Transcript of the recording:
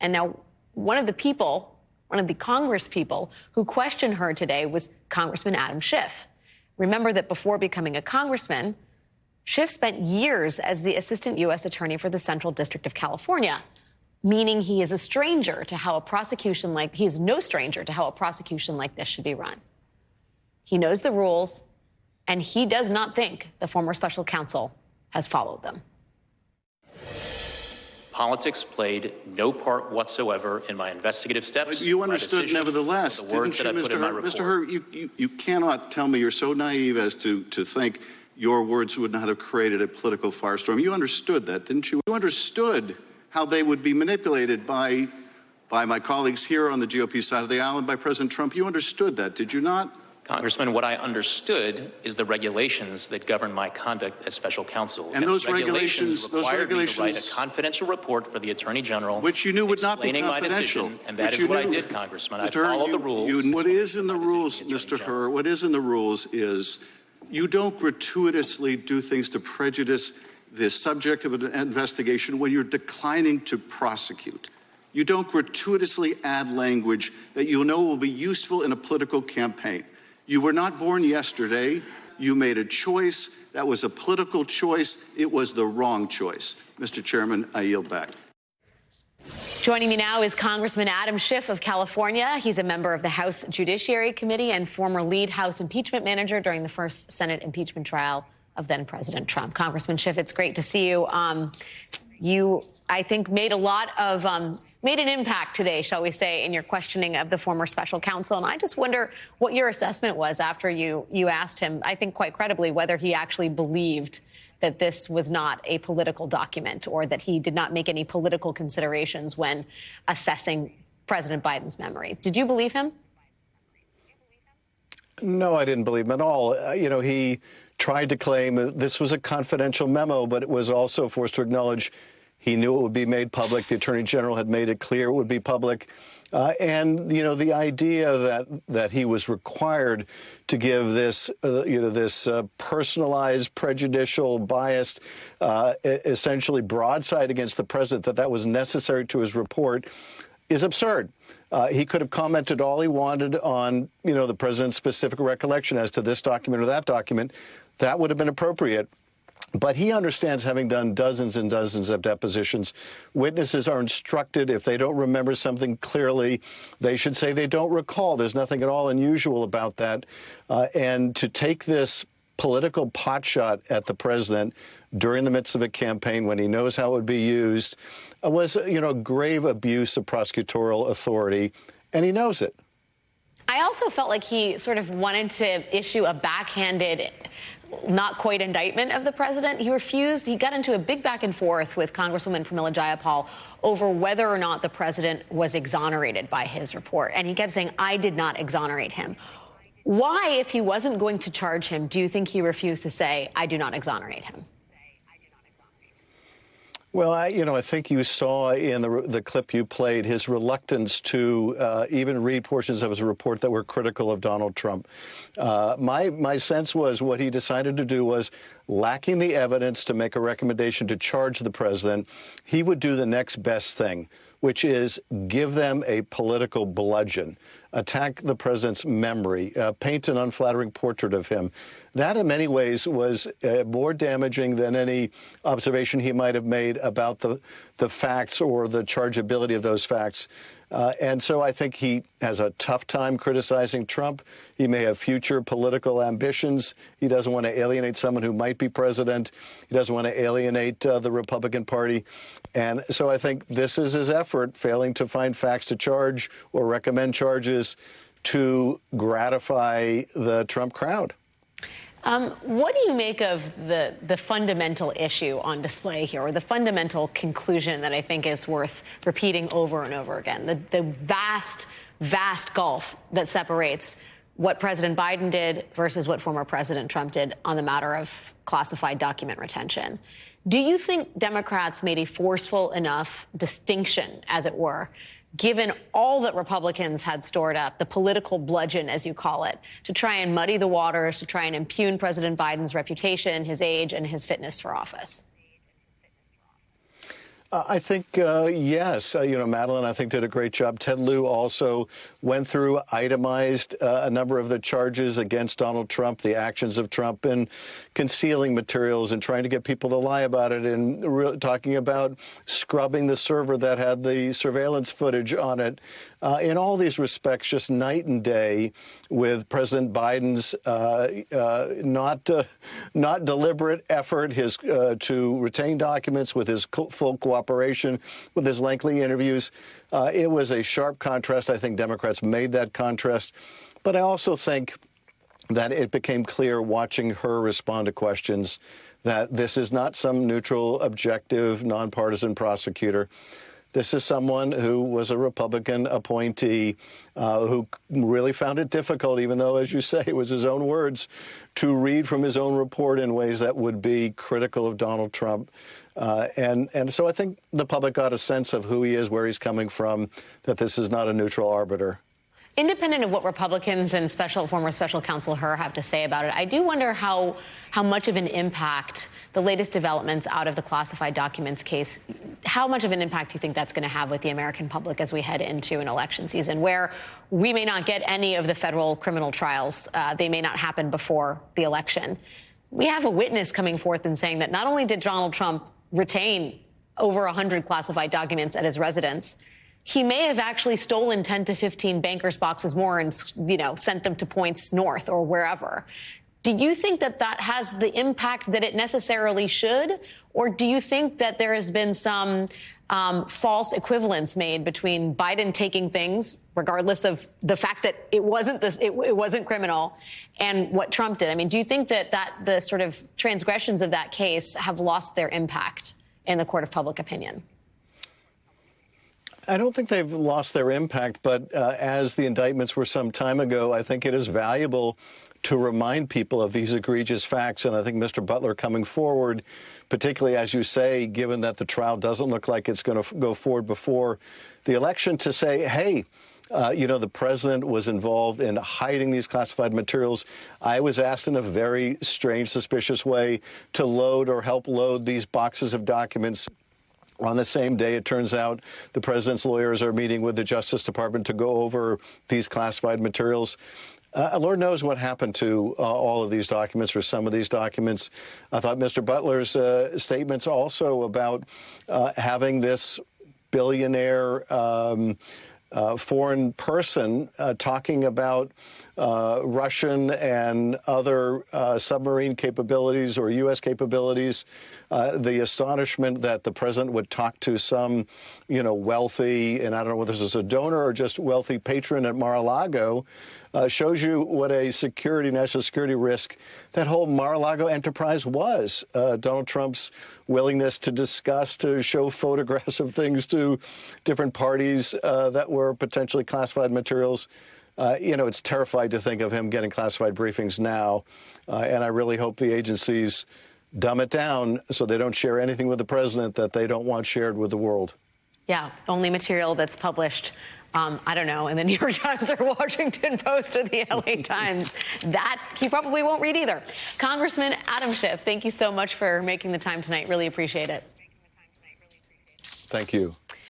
And now one of the Congress people who questioned her today was Congressman Adam Schiff. Remember that before becoming a congressman, Schiff spent years as the assistant U.S. attorney for the Central District of California, meaning he is no stranger to how a prosecution like this should be run. He knows the rules, and he does not think the former special counsel has followed them. Politics played no part whatsoever in my investigative steps. But you understood, nevertheless, didn't you, Mr. Hur? You cannot tell me you're so naive as to think your words would not have created a political firestorm. You understood that, didn't you? You understood how they would be manipulated by my colleagues here on the GOP side of the aisle and by President Trump. You understood that, did you not? Congressman, what I understood is the regulations that govern my conduct as special counsel. And those regulations required me to write a confidential report for the Attorney General, which you knew would not be confidential. My decision, and that is what I did, Congressman. I followed the rules. What is in the rules, Mr. Hur, what is in the rules is you don't gratuitously do things to prejudice the subject of an investigation when you're declining to prosecute. You don't gratuitously add language that you know will be useful in a political campaign. You were not born yesterday. You made a choice. That was a political choice. It was the wrong choice. Mr. Chairman, I yield back. Joining me now is Congressman Adam Schiff of California. He's a member of the House Judiciary Committee and former lead House impeachment manager during the first Senate impeachment trial of then-President Trump. Congressman Schiff, it's great to see you. You, I think, made an impact today, shall we say, in your questioning of the former special counsel. And I just wonder what your assessment was after you asked him, I think quite credibly, whether he actually believed that this was not a political document or that he did not make any political considerations when assessing President Biden's memory. Did you believe him? No, I didn't believe him at all. He tried to claim that this was a confidential memo, but it was also forced to acknowledge he knew it would be made public. The Attorney General had made it clear it would be public. And, the idea that he was required to give this, this personalized, prejudicial, biased, essentially broadside against the president, that was necessary to his report is absurd. He could have commented all he wanted on, the president's specific recollection as to this document or that document. That would have been appropriate. But he understands, having done dozens and dozens of depositions, witnesses are instructed if they don't remember something clearly, they should say they don't recall. There's nothing at all unusual about that. And to take this political potshot at the president during the midst of a campaign when he knows how it would be used was, grave abuse of prosecutorial authority, and he knows it. I also felt like he sort of wanted to issue a backhanded, not quite indictment of the president. He refused. He got into a big back and forth with Congresswoman Pramila Jayapal over whether or not the president was exonerated by his report. And he kept saying, I did not exonerate him. Why, if he wasn't going to charge him, do you think he refused to say, I do not exonerate him? Well, I think you saw in the clip you played his reluctance to even read portions of his report that were critical of Donald Trump. My sense was what he decided to do was, lacking the evidence to make a recommendation to charge the president, he would do the next best thing, which is give them a political bludgeon, attack the president's memory, paint an unflattering portrait of him. That, in many ways, was more damaging than any observation he might have made about the facts or the chargeability of those facts. And so I think he has a tough time criticizing Trump. He may have future political ambitions. He doesn't want to alienate someone who might be president. He doesn't want to alienate the Republican Party. And so I think this is his effort, failing to find facts to charge or recommend charges to gratify the Trump crowd. What do you make of the fundamental issue on display here, or the fundamental conclusion that I think is worth repeating over and over again? The vast, vast gulf that separates what President Biden did versus what former President Trump did on the matter of classified document retention. Do you think Democrats made a forceful enough distinction, as it were, given all that Republicans had stored up, the political bludgeon, as you call it, to try and muddy the waters, to try and impugn President Biden's reputation, his age, and his fitness for office? I think, yes. Madeline, I think, did a great job. Ted Lieu also went through, itemized a number of the charges against Donald Trump, the actions of Trump in concealing materials and trying to get people to lie about it, and talking about scrubbing the server that had the surveillance footage on it. In all these respects, just night and day with President Biden's not deliberate effort to retain documents, with his full cooperation, with his lengthy interviews. It was a sharp contrast. I think Democrats made that contrast. But I also think that it became clear, watching her respond to questions, that this is not some neutral, objective, nonpartisan prosecutor. This is someone who was a Republican appointee who really found it difficult, even though, as you say, it was his own words, to read from his own report in ways that would be critical of Donald Trump. And so I think the public got a sense of who he is, where he's coming from, that this is not a neutral arbiter. Independent of what Republicans and former special counsel Hur have to say about it, I do wonder how much of an impact the latest developments out of the classified documents case, how much of an impact do you think that's going to have with the American public as we head into an election season where we may not get any of the federal criminal trials? They may not happen before the election. We have a witness coming forth and saying that not only did Donald Trump retain over 100 classified documents at his residence, he may have actually stolen 10 to 15 bankers' boxes more and, sent them to points north or wherever. Do you think that that has the impact that it necessarily should? Or do you think that there has been some false equivalence made between Biden taking things, regardless of the fact that it wasn't criminal, and what Trump did? I mean, do you think that the sort of transgressions of that case have lost their impact in the court of public opinion? I don't think they've lost their impact, but as the indictments were some time ago, I think it is valuable to remind people of these egregious facts. And I think Mr. Butler coming forward, particularly, as you say, given that the trial doesn't look like it's going to go forward before the election, to say, hey, the president was involved in hiding these classified materials. I was asked in a very strange, suspicious way to load or help load these boxes of documents. On the same day, it turns out the president's lawyers are meeting with the Justice Department to go over these classified materials. Lord knows what happened to all of these documents, or some of these documents. I thought Mr. Butler's statements also about having this billionaire foreign person talking about Russian and other submarine capabilities or U.S. capabilities, the astonishment that the president would talk to some, wealthy, and I don't know whether this is a donor or just wealthy patron at Mar-a-Lago, shows you what a national security risk that whole Mar-a-Lago enterprise was. Donald Trump's willingness to discuss, to show photographs of things to different parties that were potentially classified materials. It's terrifying to think of him getting classified briefings now. And I really hope the agencies dumb it down so they don't share anything with the president that they don't want shared with the world. Yeah, only material that's published, I don't know, in the New York Times or Washington Post or the LA Times. That he probably won't read either. Congressman Adam Schiff, thank you so much for making the time tonight. Really appreciate it. Thank you.